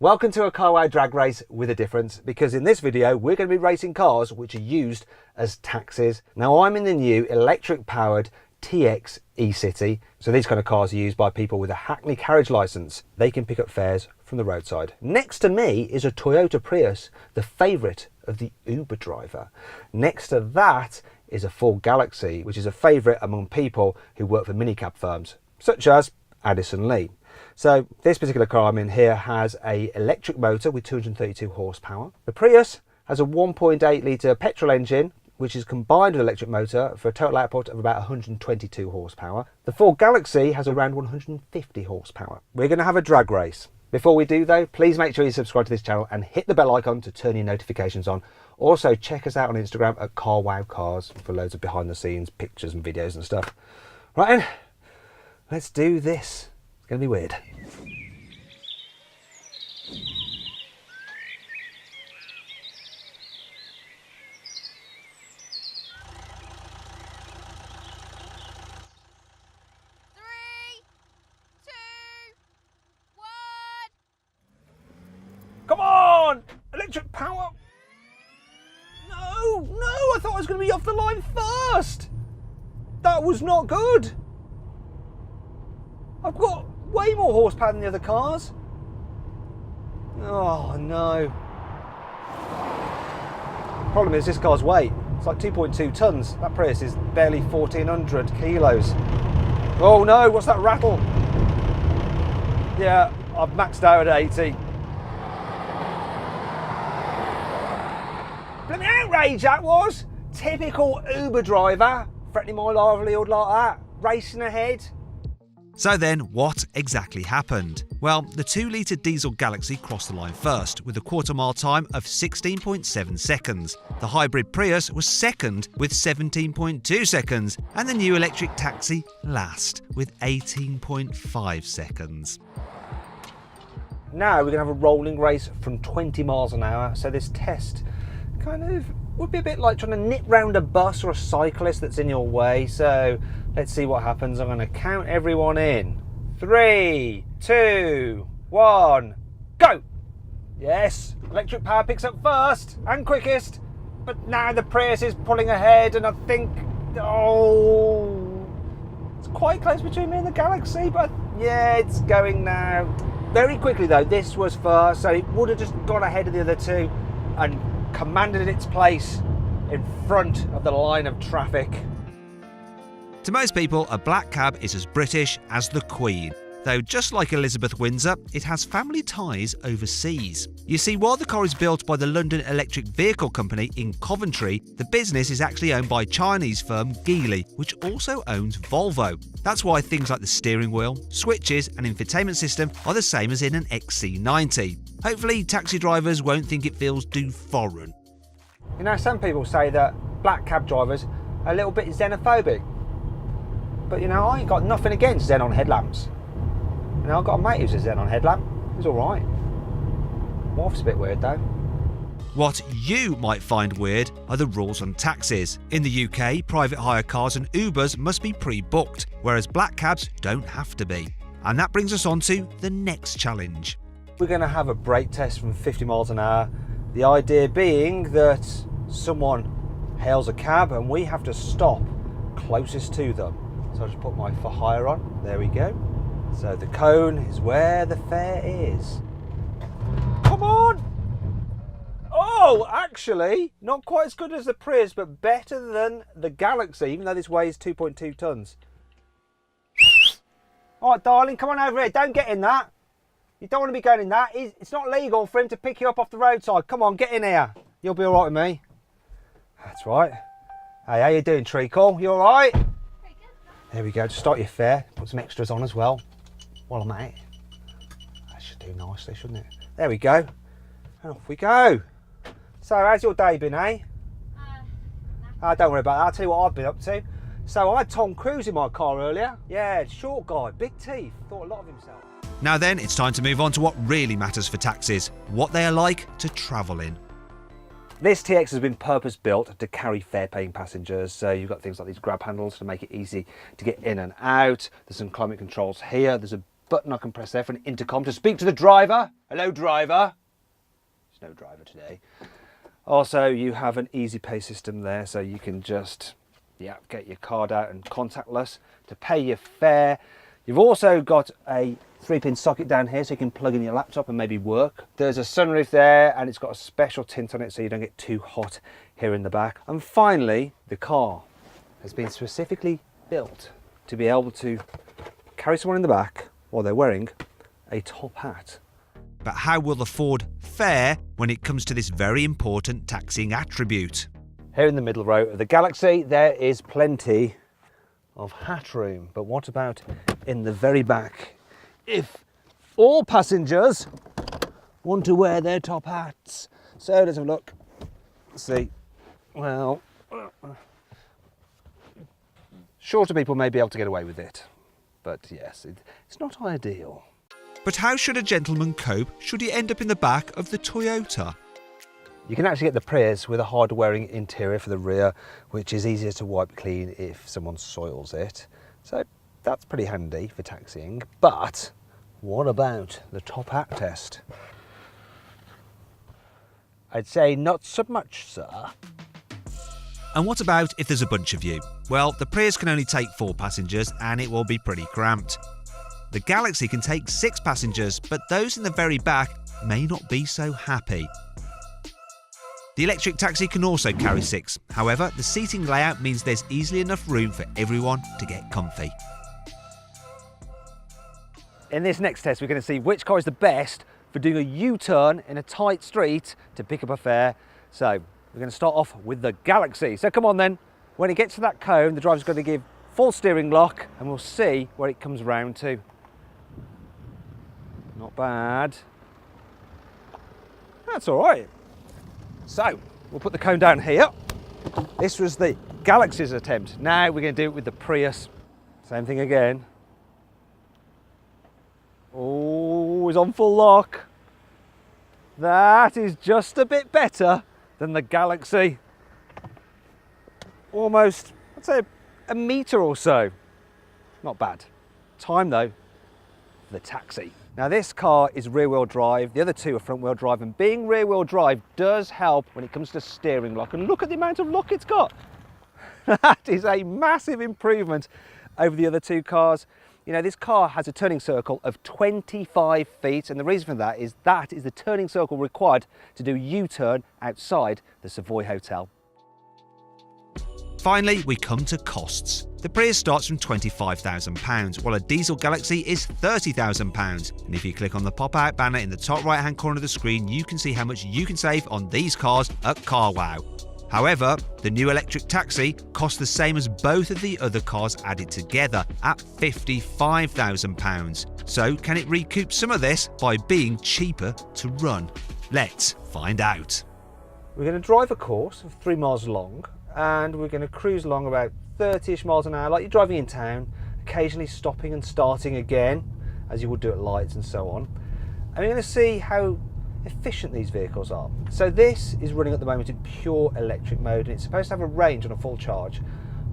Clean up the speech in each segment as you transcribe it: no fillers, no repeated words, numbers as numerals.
Welcome to a CarWow drag race with a difference, because in this video we're going to be racing cars which are used as taxis. Now I'm in the new electric powered TX E-City, so these kind of cars are used by people with a Hackney carriage licence. They can pick up fares from the roadside. Next to me is a Toyota Prius, the favourite of the Uber driver. Next to that is a Ford Galaxy, which is a favourite among people who work for minicab firms, such as Addison Lee. So this particular car I'm in here has an electric motor with 232 horsepower. The Prius has a 1.8 litre petrol engine, which is combined with an electric motor for a total output of about 122 horsepower. The Ford Galaxy has around 150 horsepower. We're going to have a drag race. Before we do though, please make sure you subscribe to this channel and hit the bell icon to turn your notifications on. Also check us out on Instagram at CarWow Cars for loads of behind the scenes pictures and videos and stuff. Right then, let's do this. It's going to be weird. Come on! Electric power! No! No! I thought I was going to be off the line first! That was not good! I've got way more horsepower than the other cars. Oh no. Problem is this car's weight. It's like 2.2 tonnes. That Prius is barely 1,400 kilos. Oh no, what's that rattle? Yeah, I've maxed out at 80. Bloody outrage that was! Typical Uber driver, threatening my livelihood like that, racing ahead. So then, what exactly happened? Well, the 2-litre diesel Galaxy crossed the line first, with a quarter-mile time of 16.7 seconds. The hybrid Prius was second, with 17.2 seconds, and the new electric taxi last, with 18.5 seconds. Now we're going to have a rolling race from 20 miles an hour, so this test kind of would be a bit like trying to nip round a bus or a cyclist that's in your way. So let's see what happens. I'm going to count everyone in. 3, 2, 1, go! Yes, electric power picks up first and quickest, but now the Prius is pulling ahead, and I think, oh, it's quite close between me and the Galaxy, but yeah, it's going now. Very quickly though, this was first, so it would have just gone ahead of the other two and commanded its place in front of the line of traffic. To most people, a black cab is as British as the Queen. Though just like Elizabeth Windsor, it has family ties overseas. You see, while the car is built by the London Electric Vehicle Company in Coventry, the business is actually owned by Chinese firm Geely, which also owns Volvo. That's why things like the steering wheel, switches and infotainment system are the same as in an XC90. Hopefully taxi drivers won't think it feels too foreign. You know, some people say that black cab drivers are a little bit xenophobic. But you know, I ain't got nothing against xenon headlamps. You know, I've got a mate who's a xenon headlamp. He's alright. Wife's a bit weird though. What you might find weird are the rules on taxis. In the UK, private hire cars and Ubers must be pre-booked, whereas black cabs don't have to be. And that brings us on to the next challenge. We're going to have a brake test from 50 miles an hour. The idea being that someone hails a cab and we have to stop closest to them. So I'll just put my for hire on. There we go. So the cone is where the fare is. Come on! Oh, actually, not quite as good as the Prius, but better than the Galaxy, even though this weighs 2.2 tonnes. All right, darling, come on over here. Don't get in that. You don't want to be going in that. It's not legal for him to pick you up off the roadside. Come on, get in here. You'll be all right with me. That's right. Hey, how you doing, Treacle? You all right? Pretty good. There we go. Just start your fare. Put some extras on as well while I'm at it. That should do nicely, shouldn't it? There we go. And off we go. So, how's your day been, eh? Don't worry about that. I'll tell you what I've been up to. So, I had Tom Cruise in my car earlier. Yeah, short guy, big teeth. Thought a lot of himself. Now then, it's time to move on to what really matters for taxis, what they are like to travel in. This TX has been purpose built to carry fare paying passengers. So you've got things like these grab handles to make it easy to get in and out. There's some climate controls here. There's a button I can press there for an intercom to speak to the driver. Hello, driver. There's no driver today. Also, you have an easy pay system there, so you can just get your card out and contactless to pay your fare. You've also got a 3-pin socket down here so you can plug in your laptop and maybe work. There's a sunroof there and it's got a special tint on it so you don't get too hot here in the back. And finally, the car has been specifically built to be able to carry someone in the back while they're wearing a top hat. But how will the Ford fare when it comes to this very important taxiing attribute? Here in the middle row of the Galaxy, there is plenty of hat room. But what about in the very back? If all passengers want to wear their top hats. So let's have a look. Let's see. Well, shorter people may be able to get away with it. But yes, it's not ideal. But how should a gentleman cope should he end up in the back of the Toyota? You can actually get the Prius with a hard-wearing interior for the rear, which is easier to wipe clean if someone soils it. So that's pretty handy for taxiing. But what about the top hat test? I'd say not so much, sir. And what about if there's a bunch of you? Well, the Prius can only take 4 passengers and it will be pretty cramped. The Galaxy can take 6 passengers, but those in the very back may not be so happy. The electric taxi can also carry 6. However, the seating layout means there's easily enough room for everyone to get comfy. In this next test, we're going to see which car is the best for doing a U-turn in a tight street to pick up a fare. So we're going to start off with the Galaxy. So come on then. When it gets to that cone, the driver's going to give full steering lock and we'll see where it comes round to. Not bad. That's all right. So we'll put the cone down here. This was the Galaxy's attempt. Now we're going to do it with the Prius. Same thing again. Oh, he's on full lock. That is just a bit better than the Galaxy. Almost, I'd say, a metre or so. Not bad. Time though, for the taxi. Now this car is rear-wheel drive, the other two are front-wheel drive, and being rear-wheel drive does help when it comes to steering lock. And look at the amount of lock it's got. That is a massive improvement over the other two cars. You know, this car has a turning circle of 25 feet, and the reason for that is the turning circle required to do U-turn outside the Savoy Hotel. Finally, we come to costs. The Prius starts from £25,000, while a diesel Galaxy is £30,000. And if you click on the pop-out banner in the top right-hand corner of the screen, you can see how much you can save on these cars at CarWow. However, the new electric taxi costs the same as both of the other cars added together at £55,000. So can it recoup some of this by being cheaper to run? Let's find out. We're going to drive a course of 3 miles long, and we're going to cruise along about 30-ish miles an hour like you're driving in town, occasionally stopping and starting again as you would do at lights and so on. And we're going to see how efficient these vehicles are. So this is running at the moment in pure electric mode, and it's supposed to have a range on a full charge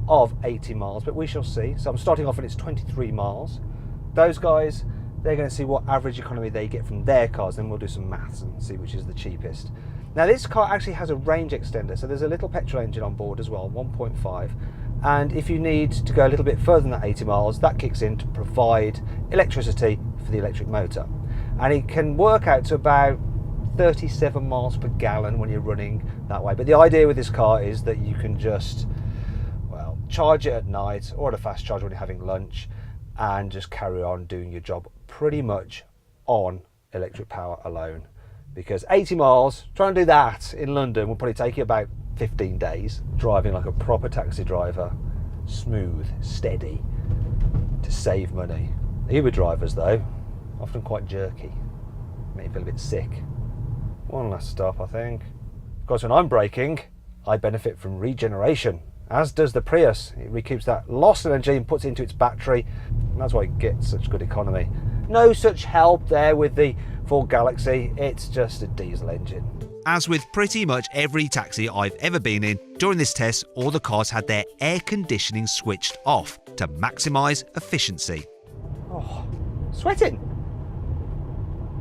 of 80 miles, but we shall see. So I'm starting off and it's 23 miles. Those guys, they're going to see what average economy they get from their cars, then we'll do some maths and see which is the cheapest. Now this car actually has a range extender, so there's a little petrol engine on board as well, 1.5, and if you need to go a little bit further than that 80 miles, that kicks in to provide electricity for the electric motor. And it can work out to about 37 miles per gallon when you're running that way. But the idea with this car is that you can just, well, charge it at night or at a fast charge when you're having lunch and just carry on doing your job pretty much on electric power alone. Because 80 miles, trying to do that in London will probably take you about 15 days, driving like a proper taxi driver, smooth, steady, to save money. Uber drivers though, often quite jerky, make you feel a bit sick. One last stop, I think. Of course, when I'm braking, I benefit from regeneration, as does the Prius. It recoups that lost energy and puts it into its battery, and that's why it gets such good economy. No such help there with the Ford Galaxy, it's just a diesel engine. As with pretty much every taxi I've ever been in, during this test, all the cars had their air conditioning switched off to maximise efficiency. Oh, Sweating.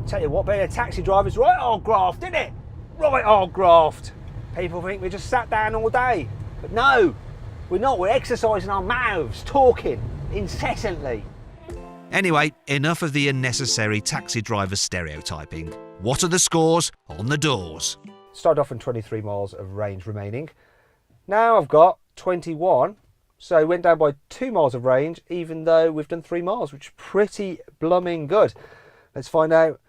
Tell you what, being a taxi driver's right old graft, isn't it? Right old graft. People think we just sat down all day. But no, we're not. We're exercising our mouths, talking incessantly. Anyway, enough of the unnecessary taxi driver stereotyping. What are the scores on the doors? Started off on 23 miles of range remaining. Now I've got 21. So went down by 2 miles of range, even though we've done 3 miles, which is pretty blooming good. Let's find out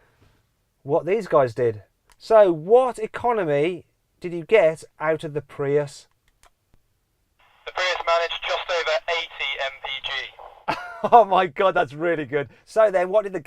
what these guys did. So what economy did you get out of the Prius? The Prius managed just over 80 mpg. Oh my God, that's really good. So then what did the